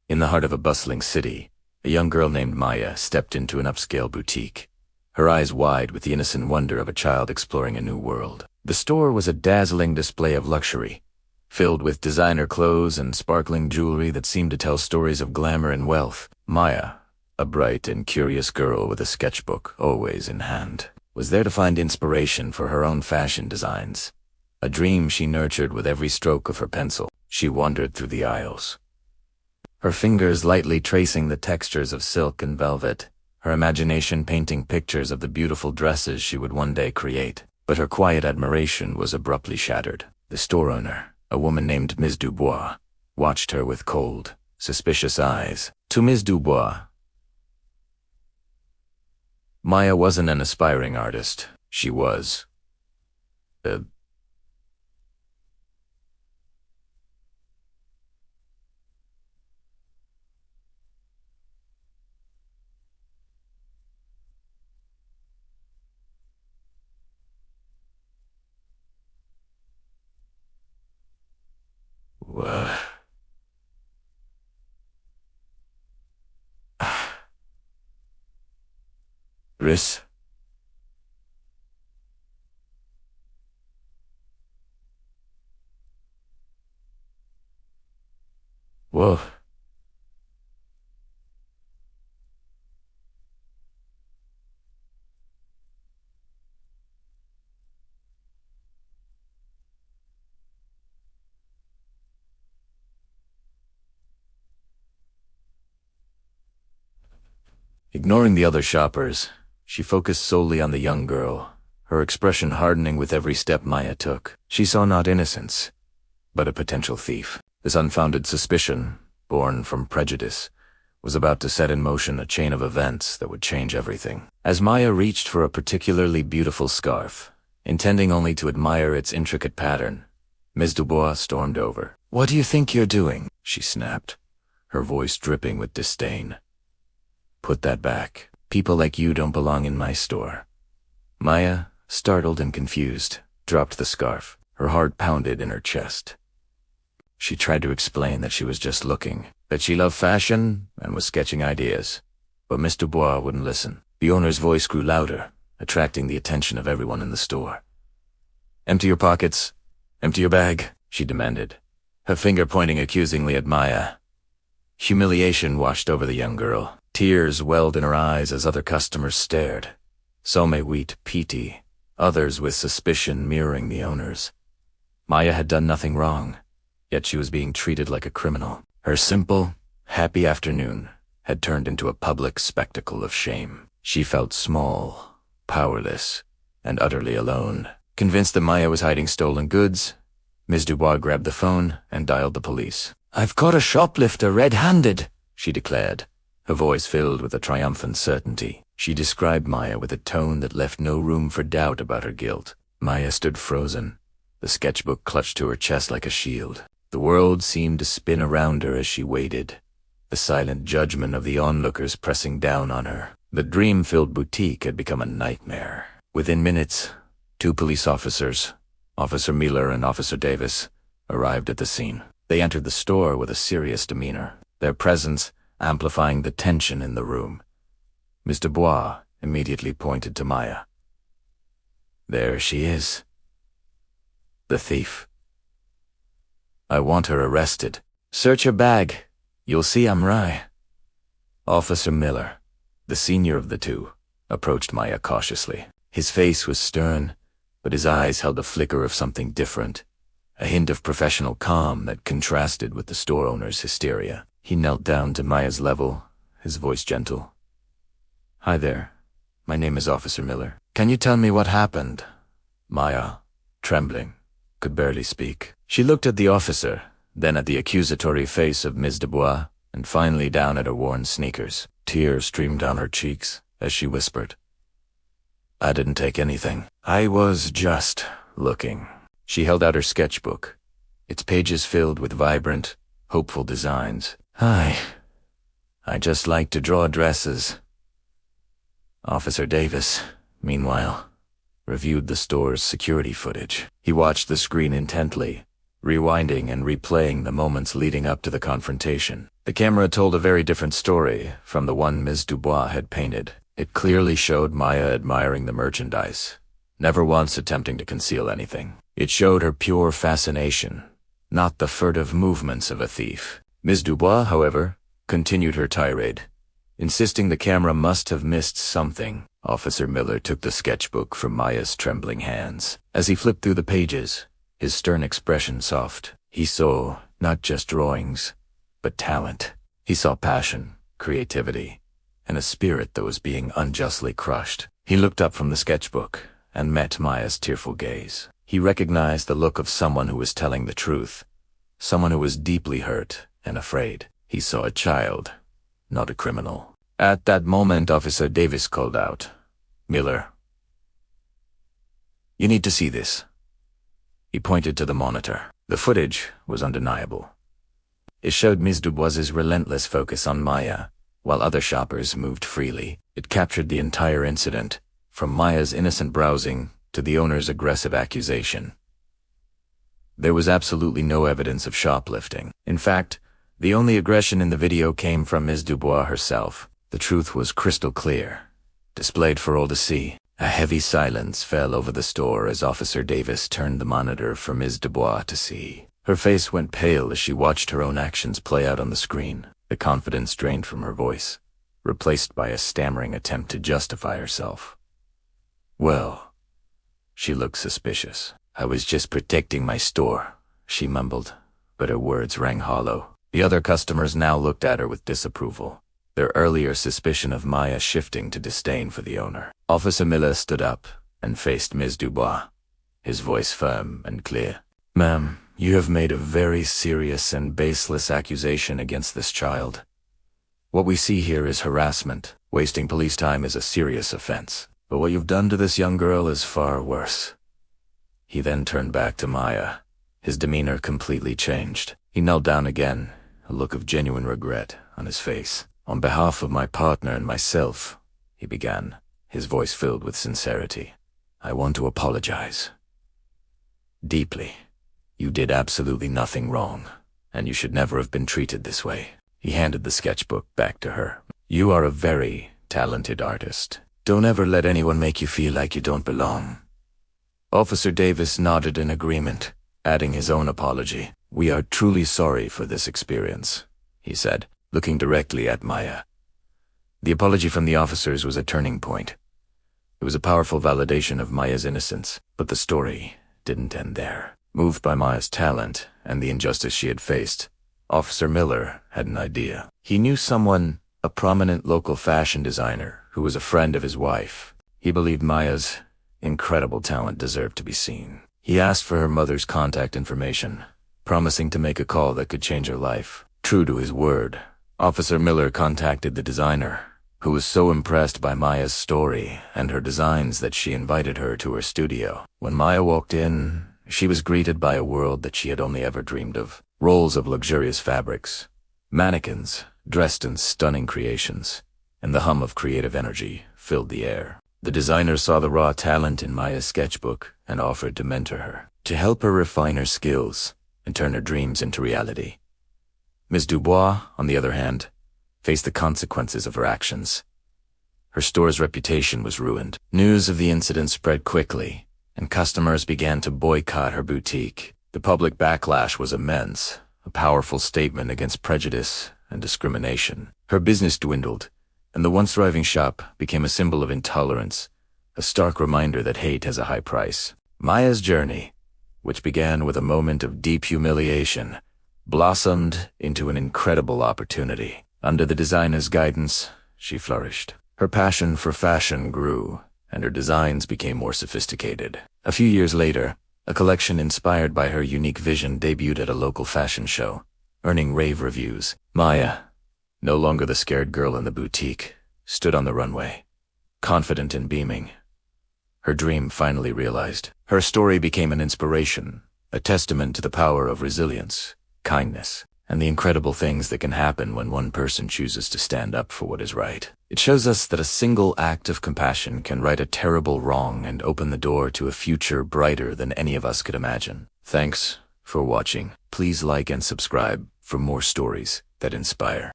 In the heart of a bustling city, a young girl named Maya stepped into an upscale boutique, her eyes wide with the innocent wonder of a child exploring a new world. The store was a dazzling display of luxury, filled with designer clothes and sparkling jewelry that seemed to tell stories of glamour and wealth. Maya, a bright and curious girl with a sketchbook always in hand, was there to find inspiration for her own fashion designs, a dream she nurtured with every stroke of her pencil. She wandered through the aisles, her fingers lightly tracing the textures of silk and velvet, her imagination painting pictures of the beautiful dresses she would one day create. But her quiet admiration was abruptly shattered. The store owner, a woman named Ms. Dubois, watched her with cold, suspicious eyes. To Ms. Dubois, Maya wasn't an aspiring artist. She was a Riss? Whoa. Ignoring the other shoppers, she focused solely on the young girl, her expression hardening with every step Maya took. She saw not innocence, but a potential thief. This unfounded suspicion, born from prejudice, was about to set in motion a chain of events that would change everything. As Maya reached for a particularly beautiful scarf, intending only to admire its intricate pattern, Ms. Dubois stormed over. "What do you think you're doing?" she snapped, her voice dripping with disdain. "Put that back. People like you don't belong in my store." Maya, startled and confused, dropped the scarf. Her heart pounded in her chest. She tried to explain that she was just looking, that she loved fashion and was sketching ideas. But Miss Dubois wouldn't listen. The owner's voice grew louder, attracting the attention of everyone in the store. "Empty your pockets. Empty your bag," she demanded, her finger pointing accusingly at Maya. Humiliation washed over the young girl. Tears welled in her eyes as other customers stared. Some with pity, others with suspicion mirroring the owners. Maya had done nothing wrong, yet she was being treated like a criminal. Her simple, happy afternoon had turned into a public spectacle of shame. She felt small, powerless, and utterly alone. Convinced that Maya was hiding stolen goods, Ms. Dubois grabbed the phone and dialed the police. "I've caught a shoplifter red-handed," she declared, her voice filled with a triumphant certainty. She described Maya with a tone that left no room for doubt about her guilt. Maya stood frozen, the sketchbook clutched to her chest like a shield. The world seemed to spin around her as she waited, the silent judgment of the onlookers pressing down on her. The dream-filled boutique had become a nightmare. Within minutes, 2 police officers, Officer Miller and Officer Davis, arrived at the scene. They entered the store with a serious demeanor, their presence amplifying the tension in the room. Ms. Dubois immediately pointed to Maya. "There she is. The thief. I want her arrested. Search her bag. You'll see I'm right." Officer Miller, the senior of the two, approached Maya cautiously. His face was stern, but his eyes held a flicker of something different, a hint of professional calm that contrasted with the store owner's hysteria. He knelt down to Maya's level, his voice gentle. "Hi there. My name is Officer Miller. Can you tell me what happened?" Maya, trembling, could barely speak. She looked at the officer, then at the accusatory face of Ms. Dubois, and finally down at her worn sneakers. Tears streamed down her cheeks as she whispered, "I didn't take anything. I was just looking." She held out her sketchbook, its pages filled with vibrant, hopeful designs. I just like to draw dresses." Officer Davis, meanwhile, reviewed the store's security footage. He watched the screen intently, rewinding and replaying the moments leading up to the confrontation. The camera told a very different story from the one Ms. Dubois had painted. It clearly showed Maya admiring the merchandise, never once attempting to conceal anything. It showed her pure fascination, not the furtive movements of a thief. Ms. Dubois, however, continued her tirade, insisting the camera must have missed something. Officer Miller took the sketchbook from Maya's trembling hands. As he flipped through the pages, his stern expression soft, he saw not just drawings, but talent. He saw passion, creativity, and a spirit that was being unjustly crushed. He looked up from the sketchbook and met Maya's tearful gaze. He recognized the look of someone who was telling the truth, someone who was deeply hurt and afraid. He saw a child, not a criminal. At that moment, Officer Davis called out, "Miller, you need to see this." He pointed to the monitor. The footage was undeniable. It showed Ms. Dubois's relentless focus on Maya, while other shoppers moved freely. It captured the entire incident, from Maya's innocent browsing to the owner's aggressive accusation. There was absolutely no evidence of shoplifting. In fact, the only aggression in the video came from Ms. Dubois herself. The truth was crystal clear, displayed for all to see. A heavy silence fell over the store as Officer Davis turned the monitor for Ms. Dubois to see. Her face went pale as she watched her own actions play out on the screen. The confidence drained from her voice, replaced by a stammering attempt to justify herself. "Well," she looked suspicious. "I was just protecting my store," she mumbled, but her words rang hollow. The other customers now looked at her with disapproval, their earlier suspicion of Maya shifting to disdain for the owner. Officer Miller stood up and faced Ms. Dubois, his voice firm and clear. "Ma'am, you have made a very serious and baseless accusation against this child. What we see here is harassment. Wasting police time is a serious offense. But what you've done to this young girl is far worse." He then turned back to Maya, his demeanor completely changed. He knelt down again, a look of genuine regret on his face. "On behalf of my partner and myself," he began, his voice filled with sincerity, "I want to apologize. Deeply. You did absolutely nothing wrong, and you should never have been treated this way." He handed the sketchbook back to her. "You are a very talented artist. Don't ever let anyone make you feel like you don't belong." Officer Davis nodded in agreement, adding his own apology. "We are truly sorry for this experience," he said, looking directly at Maya. The apology from the officers was a turning point. It was a powerful validation of Maya's innocence, but the story didn't end there. Moved by Maya's talent and the injustice she had faced, Officer Miller had an idea. He knew someone, a prominent local fashion designer, who was a friend of his wife. He believed Maya's incredible talent deserved to be seen. He asked for her mother's contact information, promising to make a call that could change her life. True to his word, Officer Miller contacted the designer, who was so impressed by Maya's story and her designs that she invited her to her studio. When Maya walked in, she was greeted by a world that she had only ever dreamed of. Rolls of luxurious fabrics, mannequins dressed in stunning creations, and the hum of creative energy filled the air. The designer saw the raw talent in Maya's sketchbook and offered to mentor her, to help her refine her skills and turn her dreams into reality. Ms. Dubois, on the other hand, faced the consequences of her actions. Her store's reputation was ruined. News of the incident spread quickly, and customers began to boycott her boutique. The public backlash was immense, a powerful statement against prejudice and discrimination. Her business dwindled, and the once thriving shop became a symbol of intolerance, a stark reminder that hate has a high price. Maya's journey, which began with a moment of deep humiliation, blossomed into an incredible opportunity. Under the designer's guidance, she flourished. Her passion for fashion grew, and her designs became more sophisticated. A few years later, a collection inspired by her unique vision debuted at a local fashion show, earning rave reviews. Maya, no longer the scared girl in the boutique, stood on the runway, confident and beaming. Her dream finally realized. Her story became an inspiration, a testament to the power of resilience, kindness, and the incredible things that can happen when one person chooses to stand up for what is right. It shows us that a single act of compassion can right a terrible wrong and open the door to a future brighter than any of us could imagine. Thanks for watching. Please like and subscribe for more stories. that inspire.